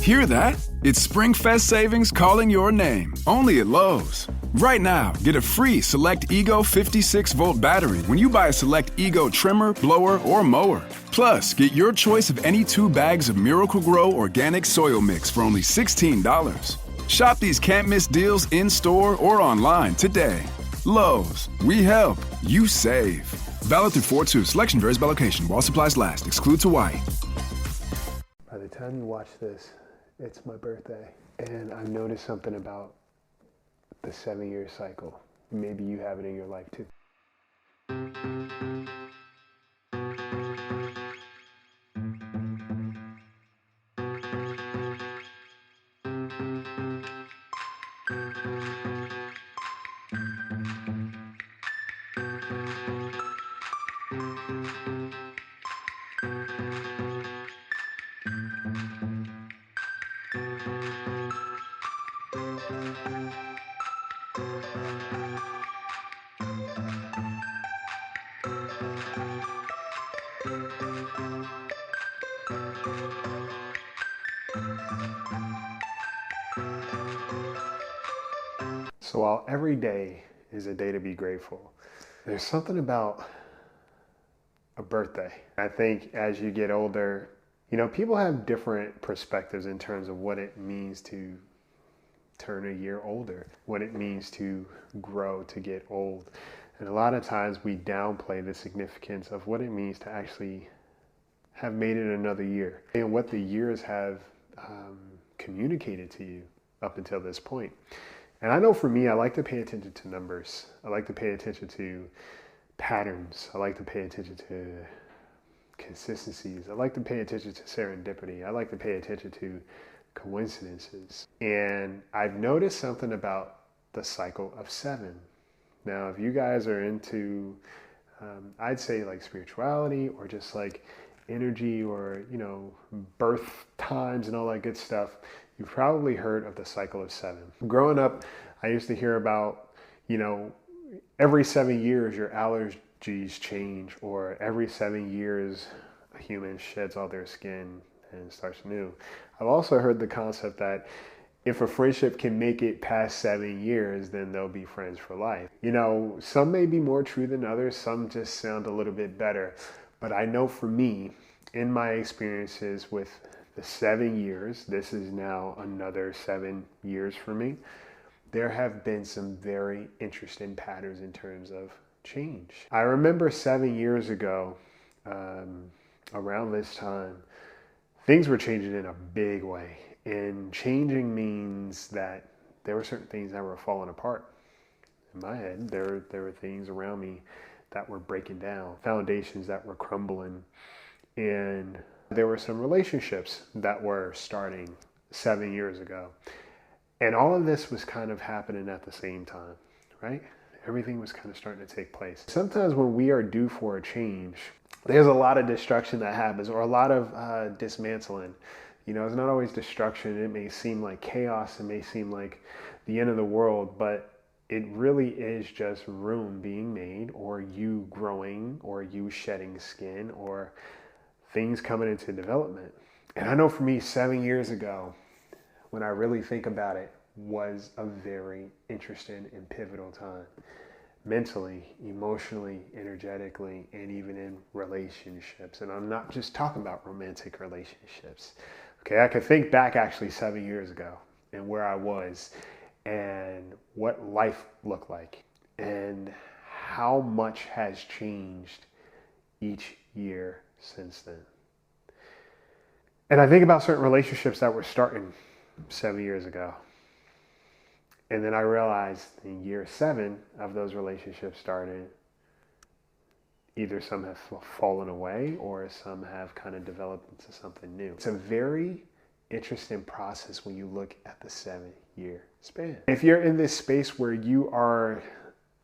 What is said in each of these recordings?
Hear that? It's SpringFest savings calling your name, only at Lowe's. Right now, get a free Select Ego 56-volt battery when you buy a Select Ego trimmer, blower, or mower. Plus, get your choice of any 2 bags of Miracle Grow organic soil mix for only $16. Shop these can't-miss deals in-store or online today. Lowe's, we help, you save. Valid through 4/2. Selection varies by location. While supplies last. Excludes Hawaii. By the time you watch this, it's my birthday. And I've noticed something about the 7-year cycle. Maybe you have it in your life too. So while every day is a day to be grateful, there's something about a birthday. I think as you get older, people have different perspectives in terms of what it means to turn a year older, what it means to grow, to get old. And a lot of times we downplay the significance of what it means to actually have made it another year and what the years have communicated to you up until this point. And I know for me, I like to pay attention to numbers. I like to pay attention to patterns. I like to pay attention to consistencies. I like to pay attention to serendipity. I like to pay attention to coincidences. And I've noticed something about the cycle of 7. Now, if you guys are into, I'd say like spirituality or just like energy or, birth times and all that good stuff, you've probably heard of the cycle of 7. Growing up, I used to hear about, every 7 years your allergies change, or every 7 years a human sheds all their skin and starts new. I've also heard the concept that if a friendship can make it past 7 years, then they'll be friends for life. Some may be more true than others. Some just sound a little bit better. But I know for me, in my experiences with the 7 years, this is now another 7 years for me, there have been some very interesting patterns in terms of change. I remember 7 years ago, around this time, things were changing in a big way. And changing means that there were certain things that were falling apart. In my head, there were things around me that were breaking down, foundations that were crumbling, and there were some relationships that were starting 7 years ago. And all of this was kind of happening at the same time, right? Everything was kind of starting to take place. Sometimes when we are due for a change, there's a lot of destruction that happens, or a lot of dismantling. It's not always destruction. It may seem like chaos. It may seem like the end of the world, but it really is just room being made, or you growing, or you shedding skin, or things coming into development. And I know for me, 7 years ago, when I really think about it, was a very interesting and pivotal time. Mentally, emotionally, energetically, and even in relationships. And I'm not just talking about romantic relationships. Okay, I could think back actually 7 years ago and where I was and what life looked like and how much has changed each year since then. And I think about certain relationships that were starting 7 years ago. And then I realized in year 7 of those relationships started, either some have fallen away or some have kind of developed into something new. It's a very interesting process when you look at the 7-year span. If you're in this space where you are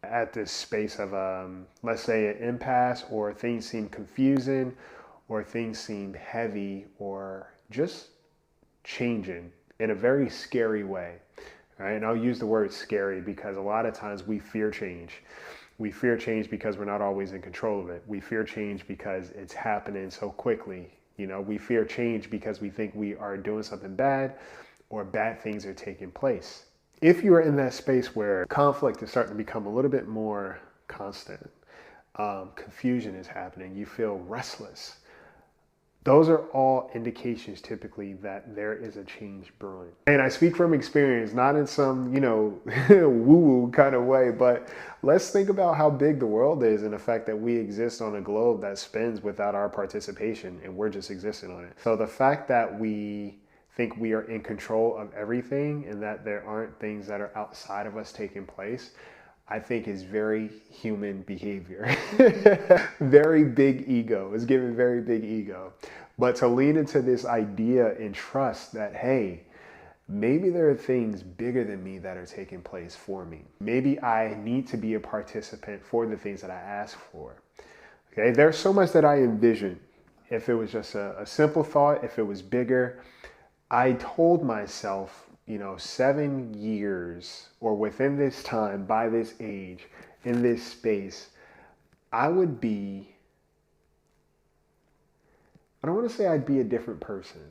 at this space of, let's say, an impasse, or things seem confusing, or things seem heavy, or just changing in a very scary way, right? And I'll use the word scary because a lot of times we fear change. We fear change because we're not always in control of it. We fear change because it's happening so quickly. You know, we fear change because we think we are doing something bad or bad things are taking place. If you are in that space where conflict is starting to become a little bit more constant, confusion is happening, you feel restless, those are all indications typically that there is a change brewing. And I speak from experience, not in some, woo-woo kind of way, but let's think about how big the world is and the fact that we exist on a globe that spins without our participation and we're just existing on it. So the fact that we think we are in control of everything and that there aren't things that are outside of us taking place, I think is very human behavior. Very big ego. It's giving very big ego. But to lean into this idea and trust that, hey, maybe there are things bigger than me that are taking place for me. Maybe I need to be a participant for the things that I ask for. Okay, there's so much that I envision. If it was just a simple thought, if it was bigger, I told myself, 7 years or within this time, by this age, in this space, I would be, I don't want to say I'd be a different person,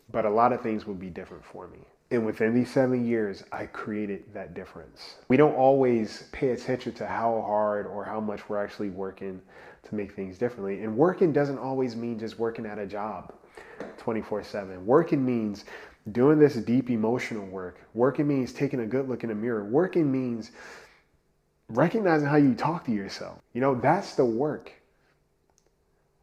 but a lot of things would be different for me. And within these 7 years, I created that difference. We don't always pay attention to how hard or how much we're actually working to make things differently. And working doesn't always mean just working at a job 24/7. Working means doing this deep emotional work. Working means taking a good look in the mirror. Working means recognizing how you talk to yourself. That's the work.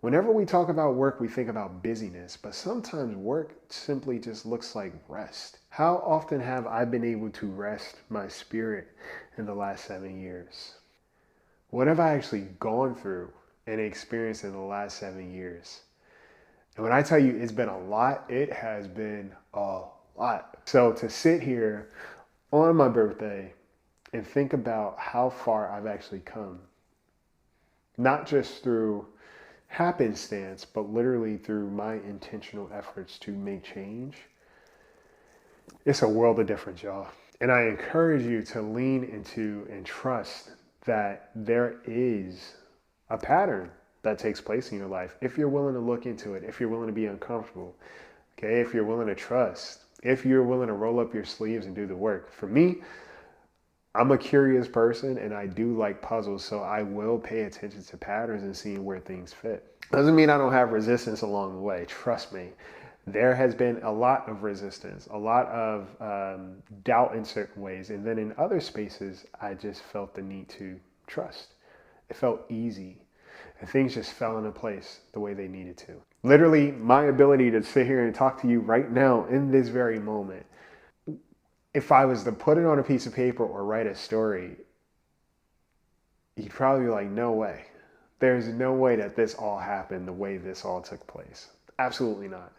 Whenever we talk about work, we think about busyness, but sometimes work simply just looks like rest. How often have I been able to rest my spirit in the last 7 years? What have I actually gone through and experienced in the last 7 years? And when I tell you it's been a lot, it has been a lot. So to sit here on my birthday and think about how far I've actually come, not just through happenstance, but literally through my intentional efforts to make change, it's a world of difference, y'all. And I encourage you to lean into and trust that there is a pattern that takes place in your life. If you're willing to look into it, if you're willing to be uncomfortable, okay, if you're willing to trust, if you're willing to roll up your sleeves and do the work. For me, I'm a curious person and I do like puzzles, so I will pay attention to patterns and seeing where things fit. Doesn't mean I don't have resistance along the way. Trust me, there has been a lot of resistance, a lot of doubt in certain ways. And then in other spaces, I just felt the need to trust. It felt easy. And things just fell into place the way they needed to. Literally, my ability to sit here and talk to you right now in this very moment, if I was to put it on a piece of paper or write a story, you'd probably be like, no way. There's no way that this all happened the way this all took place. Absolutely not.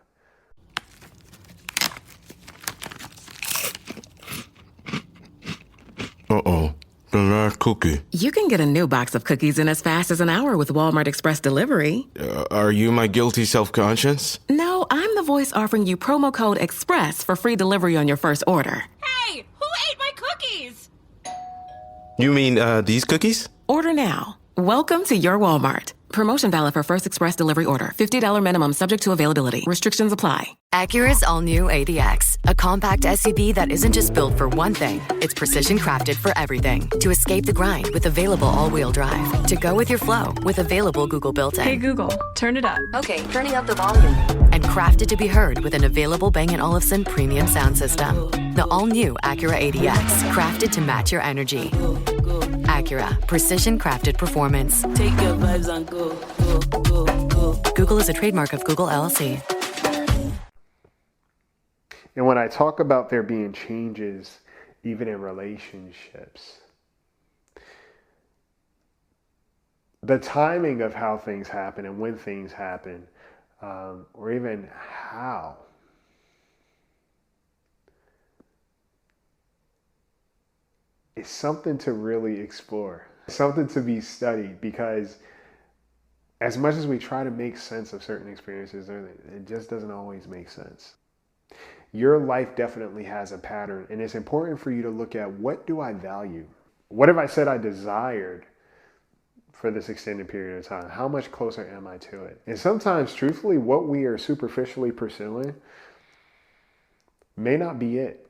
Uh-oh. The last cookie. You can get a new box of cookies in as fast as an hour with Walmart Express Delivery. Are you my guilty self-conscience? No, I'm the voice offering you promo code EXPRESS for free delivery on your first order. Hey, who ate my cookies? You mean, these cookies? Order now. Welcome to your Walmart. Promotion valid for first express delivery order. $50 minimum subject to availability. Restrictions apply. Acura's all-new ADX, a compact SUV that isn't just built for one thing. It's precision crafted for everything. To escape the grind with available all-wheel drive. To go with your flow with available Google built-in. Hey Google, turn it up. Okay, turning up the volume. And crafted to be heard with an available Bang & Olufsen premium sound system. The all-new Acura ADX, crafted to match your energy. Acura, precision crafted performance. Take your vibes and go, go, go, go. Google is a trademark of Google LLC. And when I talk about there being changes, even in relationships, the timing of how things happen and when things happen, or even how, is something to really explore, something to be studied, because as much as we try to make sense of certain experiences, it just doesn't always make sense. Your life definitely has a pattern, and it's important for you to look at, what do I value? What if I said I desired for this extended period of time? How much closer am I to it? And sometimes, truthfully, what we are superficially pursuing may not be it.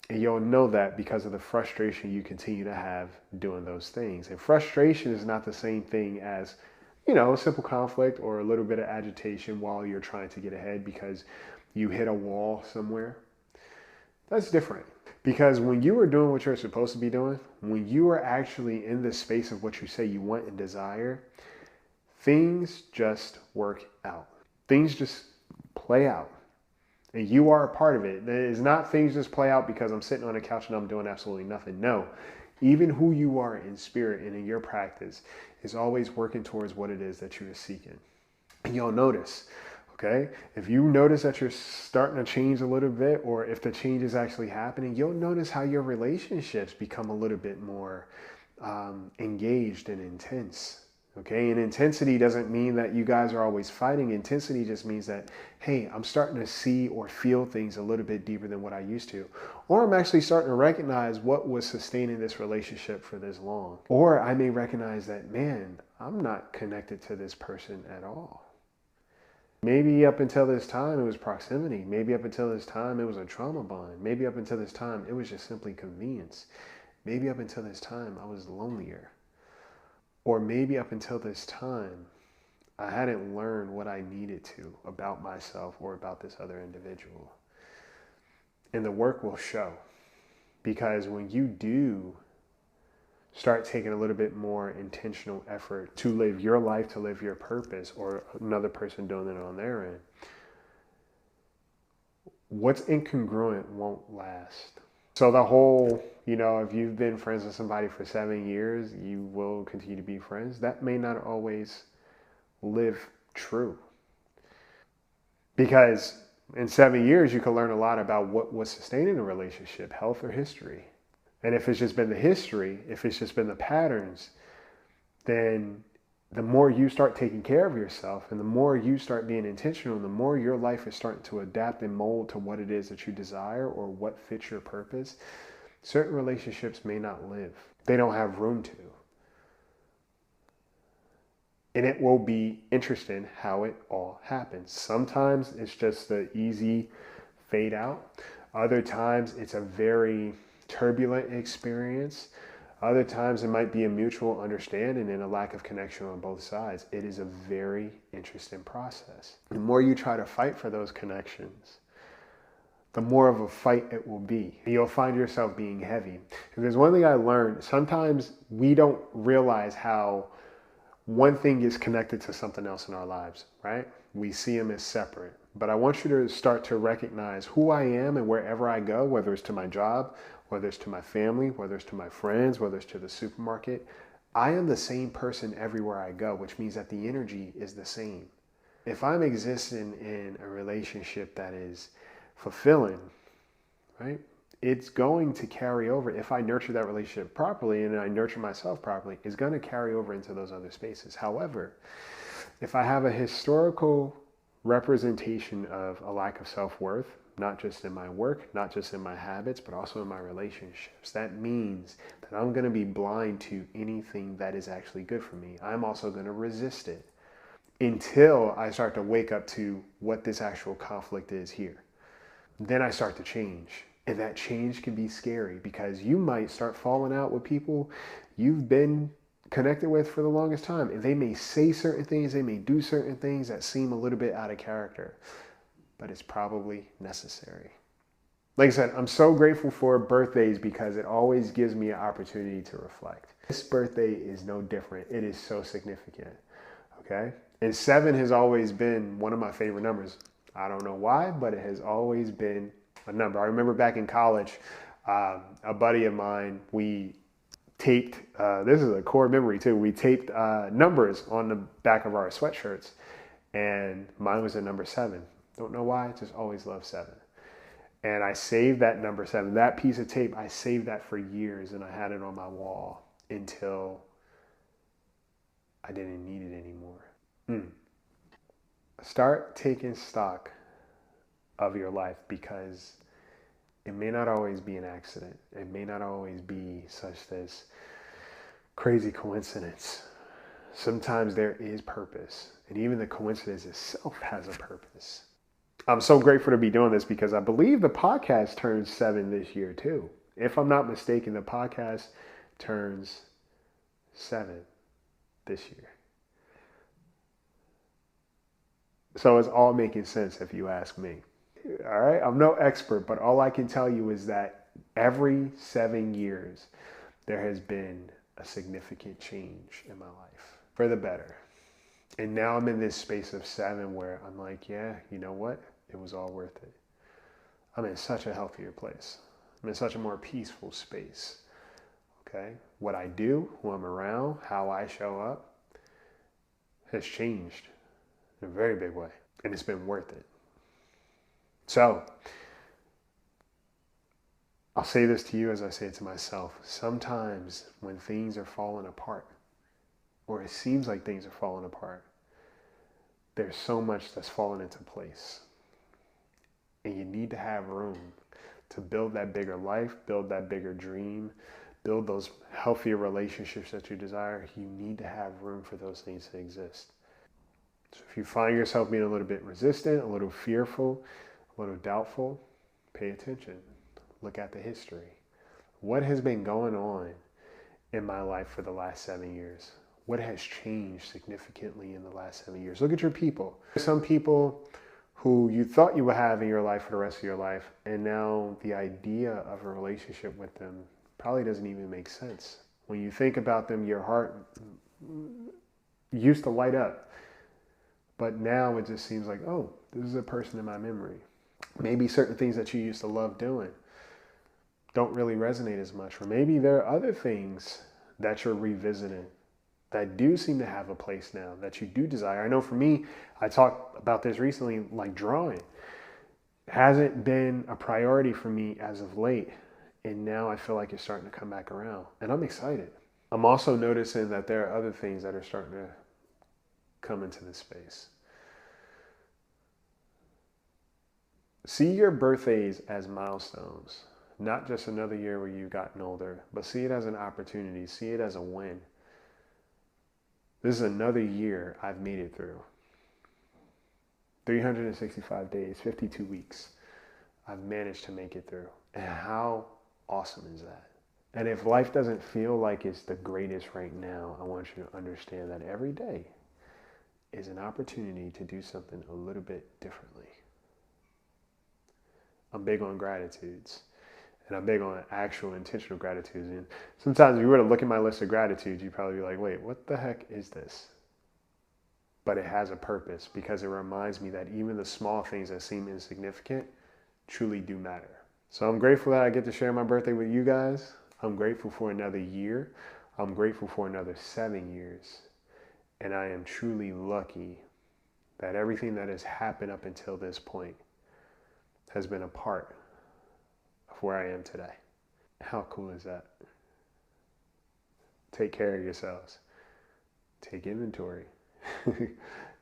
And you'll know that because of the frustration you continue to have doing those things. And frustration is not the same thing as, simple conflict or a little bit of agitation while you're trying to get ahead because you hit a wall somewhere. That's different. Because when you are doing what you're supposed to be doing, when you are actually in the space of what you say you want and desire, things just work out. Things just play out. And you are a part of it. It's not things just play out because I'm sitting on a couch and I'm doing absolutely nothing. No. Even who you are in spirit and in your practice is always working towards what it is that you are seeking. And you'll notice, okay? If you notice that you're starting to change a little bit, or if the change is actually happening, you'll notice how your relationships become a little bit more engaged and intense. Okay, and intensity doesn't mean that you guys are always fighting. Intensity just means that, hey, I'm starting to see or feel things a little bit deeper than what I used to. Or I'm actually starting to recognize what was sustaining this relationship for this long. Or I may recognize that, man, I'm not connected to this person at all. Maybe up until this time, it was proximity. Maybe up until this time, it was a trauma bond. Maybe up until this time, it was just simply convenience. Maybe up until this time, I was lonelier. Or maybe up until this time, I hadn't learned what I needed to about myself or about this other individual. And the work will show. Because when you do start taking a little bit more intentional effort to live your life, to live your purpose, or another person doing it on their end, what's incongruent won't last. So the whole, if you've been friends with somebody for 7 years, you will continue to be friends. That may not always live true. Because in 7 years, you can learn a lot about what was sustaining a relationship, health or history. And if it's just been the history, if it's just been the patterns, then the more you start taking care of yourself and the more you start being intentional, the more your life is starting to adapt and mold to what it is that you desire or what fits your purpose, certain relationships may not live. They don't have room to. And it will be interesting how it all happens. Sometimes it's just the easy fade out. Other times it's a very turbulent experience. Other times it might be a mutual understanding and a lack of connection on both sides. It is a very interesting process. The more you try to fight for those connections, the more of a fight it will be. And you'll find yourself being heavy. If there's one thing I learned, sometimes we don't realize how one thing is connected to something else in our lives, right? We see them as separate. But I want you to start to recognize who I am and wherever I go, whether it's to my job, whether it's to my family, whether it's to my friends, whether it's to the supermarket. I am the same person everywhere I go, which means that the energy is the same. If I'm existing in a relationship that is fulfilling, right? It's going to carry over. If I nurture that relationship properly and I nurture myself properly, it's going to carry over into those other spaces. However, if I have a historical representation of a lack of self-worth, not just in my work, not just in my habits, but also in my relationships, that means that I'm going to be blind to anything that is actually good for me. I'm also going to resist it until I start to wake up to what this actual conflict is here. Then I start to change. And that change can be scary because you might start falling out with people you've been connected with for the longest time. And they may say certain things, they may do certain things that seem a little bit out of character, but it's probably necessary. Like I said, I'm so grateful for birthdays because it always gives me an opportunity to reflect. This birthday is no different. It is so significant, okay? And 7 has always been one of my favorite numbers. I don't know why, but it has always been a number. I remember back in college, a buddy of mine, we taped, this is a core memory too, we taped numbers on the back of our sweatshirts, and mine was a number 7. Don't know why, just always loved 7. And I saved that number 7, that piece of tape, I saved that for years and I had it on my wall until I didn't need it anymore. Start taking stock of your life because it may not always be an accident. It may not always be such this crazy coincidence. sometimes there is purpose, and even the coincidence itself has a purpose. I'm so grateful to be doing this because I believe the podcast turns 7 this year too. If I'm not mistaken, the podcast turns 7 this year. So it's all making sense if you ask me. All right, I'm no expert, but all I can tell you is that every 7 years, there has been a significant change in my life for the better. And now I'm in this space of 7 where I'm like, yeah, you know what? It was all worth it. I'm in such a healthier place. I'm in such a more peaceful space. Okay? What I do, who I'm around, how I show up has changed in a very big way. And it's been worth it. So, I'll say this to you as I say it to myself. Sometimes when things are falling apart, or it seems like things are falling apart, there's so much that's fallen into place. And you need to have room to build that bigger life, build that bigger dream, build those healthier relationships that you desire. You need to have room for those things to exist. So if you find yourself being a little bit resistant, a little fearful, a little doubtful, pay attention. Look at the history. What has been going on in my life for the last 7 years? What has changed significantly in the last 7 years? Look at your people. Some people who you thought you would have in your life for the rest of your life, and now the idea of a relationship with them probably doesn't even make sense. When you think about them, your heart used to light up. But now it just seems like, oh, this is a person in my memory. Maybe certain things that you used to love doing don't really resonate as much. Or maybe there are other things that you're revisiting that do seem to have a place now, that you do desire. I know for me, I talked about this recently, like drawing. Hasn't been a priority for me as of late. And now I feel like it's starting to come back around. And I'm excited. I'm also noticing that there are other things that are starting to come into this space. See your birthdays as milestones, not just another year where you've gotten older, but see it as an opportunity, see it as a win. This is another year I've made it through. 365 days, 52 weeks. I've managed to make it through. And how awesome is that? And if life doesn't feel like it's the greatest right now, I want you to understand that every day is an opportunity to do something a little bit differently. I'm big on gratitudes, and I'm big on actual intentional gratitudes. And sometimes if you were to look at my list of gratitudes, you'd probably be like, wait, what the heck is this? But it has a purpose because it reminds me that even the small things that seem insignificant truly do matter. So I'm grateful that I get to share my birthday with you guys. I'm grateful for another year. I'm grateful for another 7 years. And I am truly lucky that everything that has happened up until this point has been a part of where I am today. How cool is that? Take care of yourselves. Take inventory.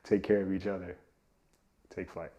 Take care of each other. Take flight.